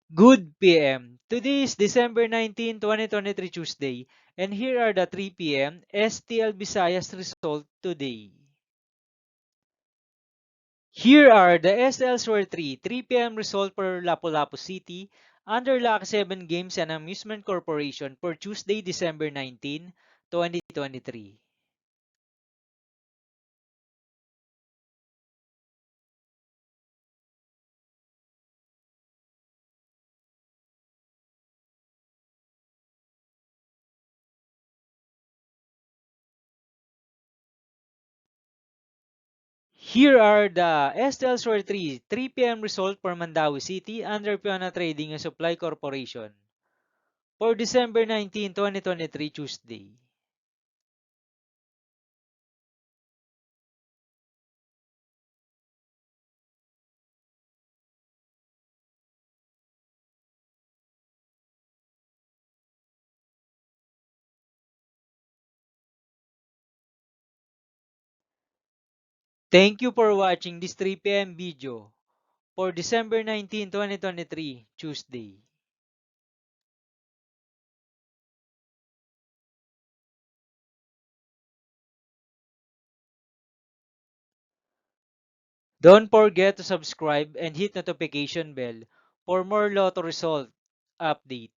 Good PM. Today is December 19, 2023 Tuesday, and here are the 3 p.m. STL Visayas result today. Here are the SLs for 3 p.m. result for Lapu-Lapu City under LAC 7 Games and Amusement Corporation for Tuesday, December 19, 2023. Here are the SLs for 3 p.m. result for Mandawi City under Piona Trading and Supply Corporation for December 19, 2023 Tuesday. Thank you for watching this 3 p.m. video for December 19, 2023, Tuesday. Don't forget to subscribe and hit notification bell for more Lotto result update.